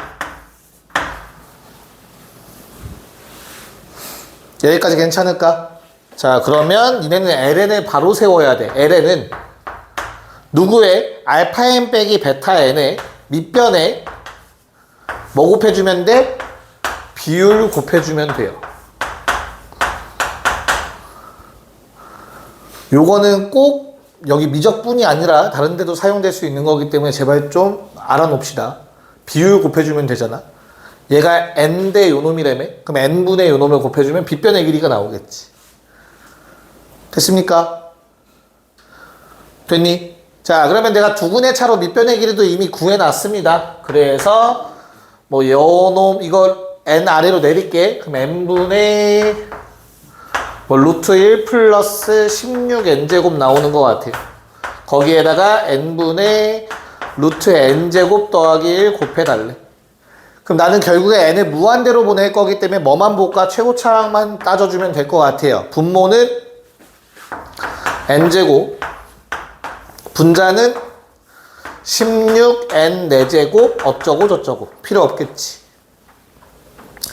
여기까지 괜찮을까? 자, 그러면 니네는 ln을 바로 세워야 돼. ln은 누구의 알파 n 빼기 베타 n의 밑변에 뭐 곱해주면 돼? 비율 곱해주면 돼요. 요거는 꼭 여기 미적분이 아니라 다른 데도 사용될 수 있는 거기 때문에 제발 좀 알아놓읍시다. 비율 곱해주면 되잖아. 얘가 n대 요놈이라며? 그럼 n분의 요놈을 곱해주면 빗변의 길이가 나오겠지. 됐습니까? 됐니? 자, 그러면 내가 두근의 차로 밑변의 길이도 이미 구해놨습니다. 그래서 뭐 요놈 이걸 n 아래로 내릴게. 그럼 n분의 뭐 루트 1 플러스 16n제곱 나오는 것 같아요. 거기에다가 n분의 루트 n제곱 더하기 1 곱해달래. 그럼 나는 결국에 n을 무한대로 보낼 거기 때문에 뭐만 볼까? 최고차항만 따져주면 될 것 같아요. 분모는 n제곱, 분자는 16n 4제곱 어쩌고 저쩌고 필요 없겠지.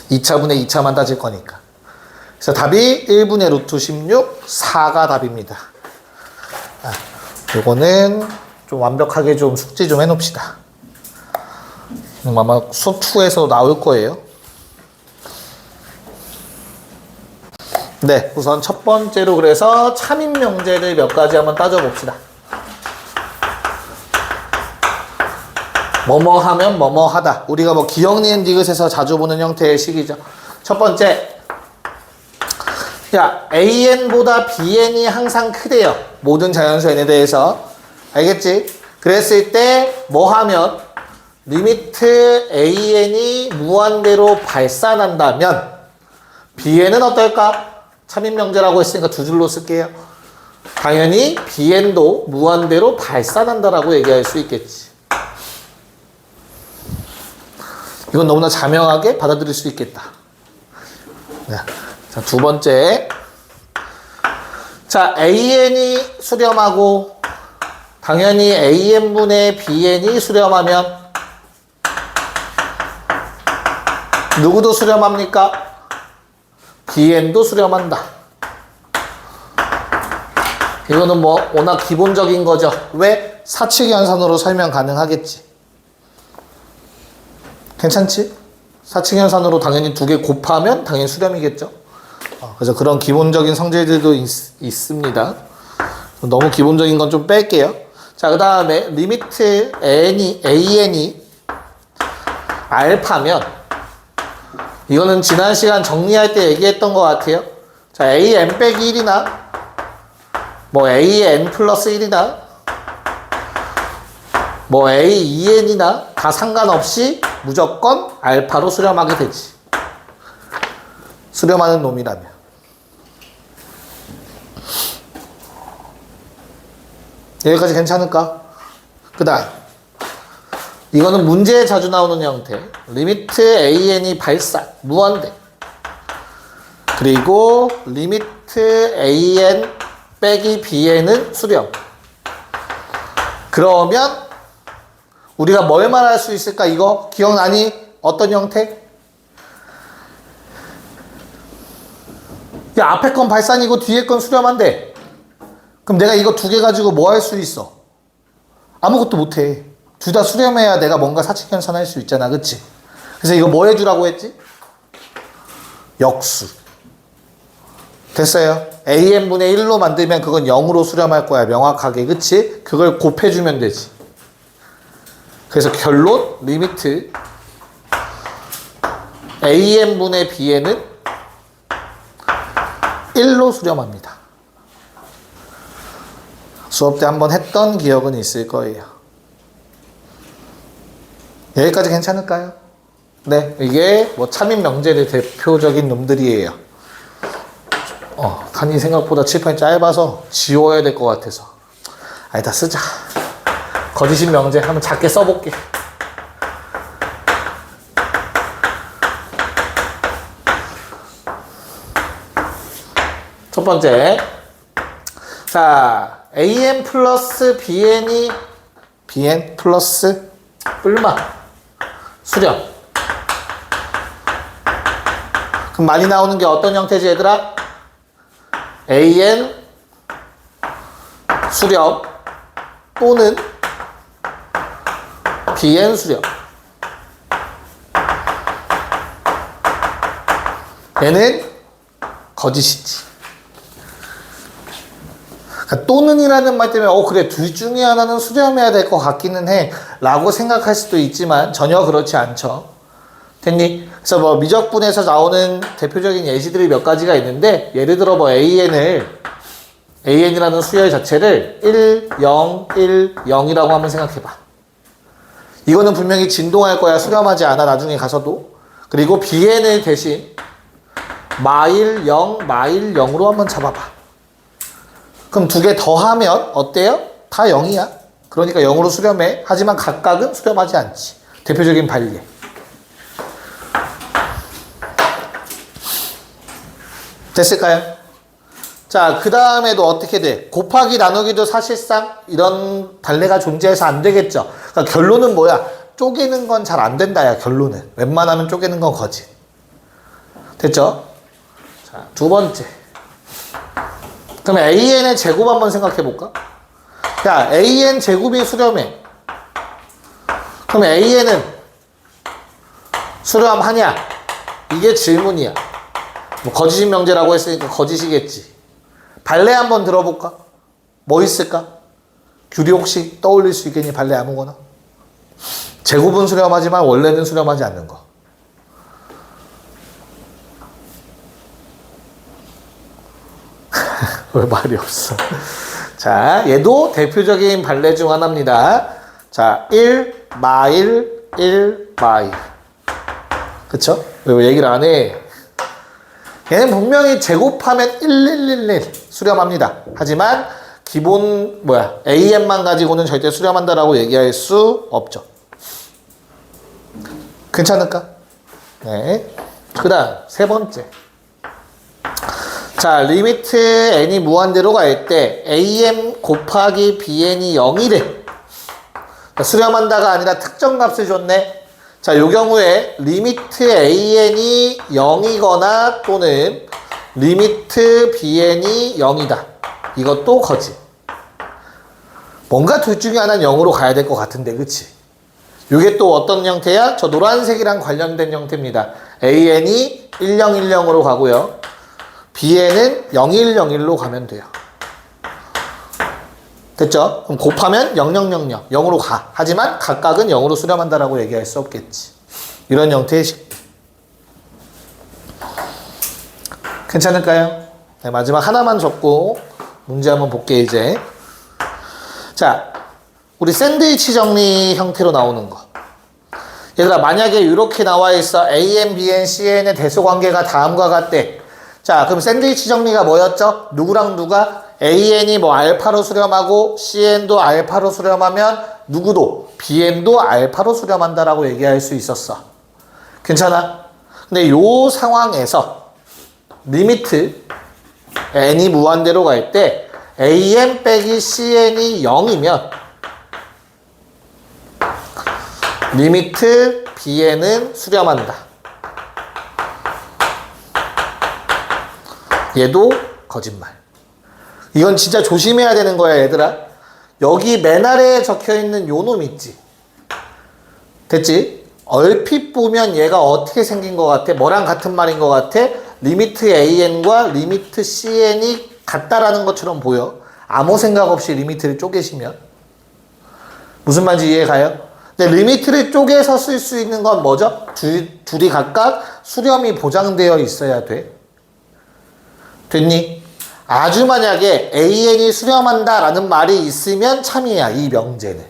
2차분의 2차만 따질 거니까. 그래서 답이 1분의 루트 16, 4가 답입니다. 요거는 좀 완벽하게 좀 숙지 좀 해놓읍시다. 아마 수업 2에서 나올 거예요. 네, 우선 첫 번째로 그래서 참인 명제를 몇 가지 한번 따져봅시다. 뭐뭐 하면 뭐뭐 하다. 우리가 뭐 기억 니은 디귿에서 자주 보는 형태의 식이죠. 첫 번째, 야, an보다 bn이 항상 크대요. 모든 자연수 n에 대해서. 알겠지? 그랬을 때 뭐 하면 리미트 an이 무한대로 발산한다면 bn은 어떨까? 참인명제라고 했으니까 두 줄로 쓸게요. 당연히 bn도 무한대로 발산한다라고 얘기할 수 있겠지. 이건 너무나 자명하게 받아들일 수 있겠다. 자, 두 번째. 자, an이 수렴하고 당연히 an분의 bn이 수렴하면 누구도 수렴합니까? bn도 수렴한다. 이거는 뭐 워낙 기본적인 거죠. 왜? 사칙연산으로 설명 가능하겠지. 괜찮지? 사칙연산으로 당연히 두 개 곱하면 당연히 수렴이겠죠. 그래서 그런 기본적인 성질들도 있습니다. 너무 기본적인 건 좀 뺄게요. 자, 그 다음에 리미트 an이 알파면 이거는 지난 시간 정리할 때 얘기했던 것 같아요. 자, an 빼기 1이나 뭐 an 플러스 1이나 뭐 a2n이나 다 상관없이 무조건 알파로 수렴하게 되지. 수렴하는 놈이라면. 여기까지 괜찮을까? 그 다음 이거는 문제에 자주 나오는 형태. 리미트 an이 발산 무한대. 그리고 리미트 an 빼기 bn은 수렴. 그러면 우리가 뭘 말할 수 있을까? 이거 기억나니? 어떤 형태? 야, 앞에 건 발산이고 뒤에 건 수렴한데 그럼 내가 이거 두 개 가지고 뭐 할 수 있어? 아무것도 못해. 둘 다 수렴해야 내가 뭔가 사칙연산 할 수 있잖아. 그치? 그래서 이거 뭐 해주라고 했지? 역수. 됐어요? an분의 1로 만들면 그건 0으로 수렴할 거야. 명확하게. 그치? 그걸 곱해주면 되지. 그래서 결론 리미트 an분의 bn은 1로 수렴합니다. 수업 때 한번 했던 기억은 있을 거예요. 여기까지 괜찮을까요? 네, 이게 뭐 참인 명제의 대표적인 놈들이에요. 칸이 생각보다 칠판이 짧아서 지워야 될 것 같아서. 아니다, 쓰자. 거짓인 명제 한번 작게 써볼게. 첫 번째. 자, AN 플러스 BN이 BN 플러스 뿔마 수렴. 그럼 많이 나오는 게 어떤 형태지 얘들아? AN 수렴 또는 BN 수렴. 얘는 거짓이지. 그러니까 또는이라는 말 때문에 그래 둘 중에 하나는 수렴해야 될 것 같기는 해 라고 생각할 수도 있지만 전혀 그렇지 않죠. 됐니? 그래서 뭐 미적분에서 나오는 대표적인 예시들이 몇 가지가 있는데 예를 들어 뭐 AN이라는 수열 자체를 1, 0, 1, 0이라고 한번 생각해봐. 이거는 분명히 진동할 거야. 수렴하지 않아 나중에 가서도. 그리고 BN을 대신 마일 0, 마일 0으로 한번 잡아봐. 그럼 두 개 더하면 어때요? 다 0이야. 그러니까 0으로 수렴해. 하지만 각각은 수렴하지 않지. 대표적인 반례. 됐을까요? 자, 그 다음에도 어떻게 돼? 곱하기 나누기도 사실상 이런 단례가 존재해서 안 되겠죠. 그러니까 결론은 뭐야? 쪼개는 건 잘 안 된다야, 결론은. 웬만하면 쪼개는 건 거짓. 됐죠? 자, 두 번째. 그럼 AN의 제곱 한번 생각해 볼까? 야, AN 제곱이 수렴해. 그럼 AN은 수렴하냐? 이게 질문이야. 뭐 거짓인 명제라고 했으니까 거짓이겠지. 발레 한번 들어볼까? 뭐 있을까? 규리 혹시 떠올릴 수 있겠니? 발레 아무거나. 제곱은 수렴하지만 원래는 수렴하지 않는 거. 왜 말이 없어? 자, 얘도 대표적인 발레 중 하나입니다. 자, 1, 마일, 1, 마일. 그쵸? 왜 얘기를 안 해? 얘는 분명히 제곱하면 1111 수렴합니다. 하지만 기본 AN만 가지고는 절대 수렴한다라고 얘기할 수 없죠. 괜찮을까? 네. 그 다음 세 번째. 자, 리미트 n이 무한대로 갈 때 am 곱하기 bn이 0이래. 수렴한다가 아니라 특정 값을 줬네. 자, 요 경우에 리미트 an이 0이거나 또는 리미트 bn이 0이다. 이것도 거짓. 뭔가 둘 중에 하나는 0으로 가야 될 것 같은데, 그치? 요게 또 어떤 형태야? 저 노란색이랑 관련된 형태입니다. an이 1010으로 가고요. bn은 0101로 가면 돼요. 됐죠? 그럼 곱하면 0000, 0으로 가. 하지만 각각은 0으로 수렴한다라고 얘기할 수 없겠지. 이런 형태의 식들. 괜찮을까요? 네, 마지막 하나만 적고 문제 한번 볼게 이제. 자, 우리 샌드위치 정리 형태로 나오는 거. 얘들아, 만약에 이렇게 나와 있어. AN, BN, CN의 대소관계가 다음과 같대. 자, 그럼 샌드위치 정리가 뭐였죠? 누구랑 누가? AN이 뭐 알파로 수렴하고 CN도 알파로 수렴하면 누구도 BN도 알파로 수렴한다라고 얘기할 수 있었어. 괜찮아? 근데 요 상황에서 리미트 n이 무한대로 갈 때 AN 빼기 CN이 0이면 리미트 BN은 수렴한다. 얘도 거짓말. 이건 진짜 조심해야 되는 거야, 얘들아. 여기 맨 아래에 적혀있는 요 놈 있지? 됐지? 얼핏 보면 얘가 어떻게 생긴 것 같아? 뭐랑 같은 말인 것 같아? 리미트 AN과 리미트 CN이 같다라는 것처럼 보여. 아무 생각 없이 리미트를 쪼개시면. 무슨 말인지 이해가요? 근데 리미트를 쪼개서 쓸 수 있는 건 뭐죠? 둘이 각각 수렴이 보장되어 있어야 돼. 됐니? 아주 만약에 AN이 수렴한다 라는 말이 있으면 참이야, 이 명제는.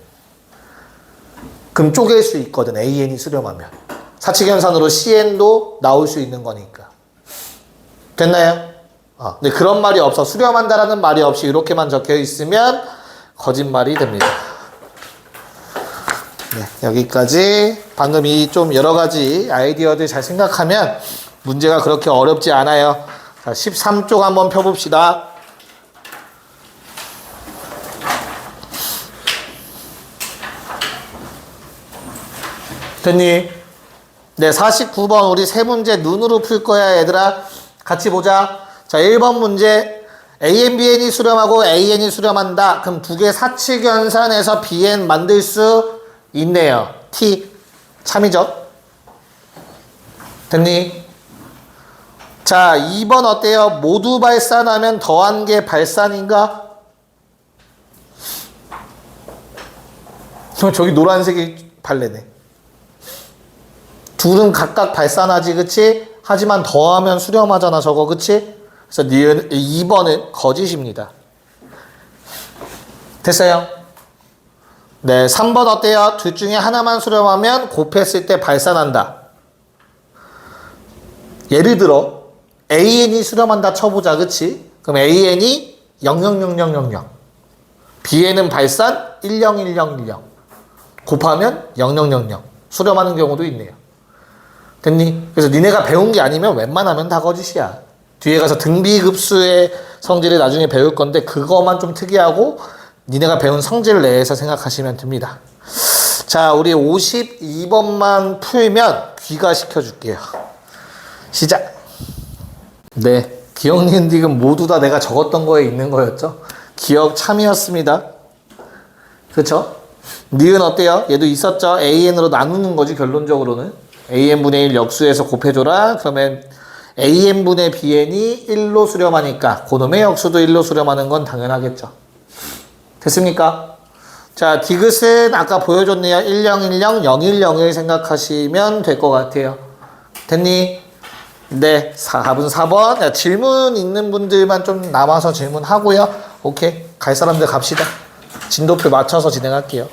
그럼 쪼갤 수 있거든. AN이 수렴하면. 사칙연산으로 CN도 나올 수 있는 거니까. 됐나요? 근데 그런 말이 없어. 수렴한다라는 말이 없이 이렇게만 적혀 있으면 거짓말이 됩니다. 네, 여기까지. 방금 이 좀 여러 가지 아이디어들 잘 생각하면 문제가 그렇게 어렵지 않아요. 자, 13쪽 한번 펴봅시다. 됐니? 네, 49번 우리 세 문제 눈으로 풀 거야, 얘들아. 같이 보자. 자, 1번 문제. AN, BN이 수렴하고 AN이 수렴한다. 그럼 두 개 사칙연산에서 BN 만들 수 있네요. T. 참이죠? 됐니? 자, 2번 어때요? 모두 발산하면 더한 게 발산인가? 저기 노란색이 발레네. 둘은 각각 발산하지, 그치? 하지만 더하면 수렴하잖아, 저거, 그치? 그래서 2번은 거짓입니다. 됐어요? 네, 3번 어때요? 둘 중에 하나만 수렴하면 곱했을 때 발산한다. 예를 들어 AN이 수렴한다 쳐보자, 그치? 그럼 AN이 00000, BN은 발산 101010 곱하면 0000 수렴하는 경우도 있네요. 됐니? 그래서 니네가 배운 게 아니면 웬만하면 다 거짓이야. 뒤에 가서 등비급수의 성질을 나중에 배울 건데 그거만 좀 특이하고 니네가 배운 성질 내에서 생각하시면 됩니다. 자, 우리 52번만 풀면 귀가시켜 줄게요. 시작. 네, 기억 니은 모두 다 내가 적었던 거에 있는 거였죠. 기억 참이었습니다. 그쵸? 니은 어때요? 얘도 있었죠. AN으로 나누는 거지 결론적으로는. AN분의 1 역수에서 곱해줘라. 그러면 AN분의 BN이 1로 수렴하니까 그놈의 역수도 1로 수렴하는 건 당연하겠죠. 됐습니까? 자, 디귿은 아까 보여줬네요. 1010, 010을 생각하시면 될 것 같아요. 됐니? 네, 4분 4번. 야, 질문 있는 분들만 좀 남아서 질문하고요. 오케이. 갈 사람들 갑시다. 진도표 맞춰서 진행할게요.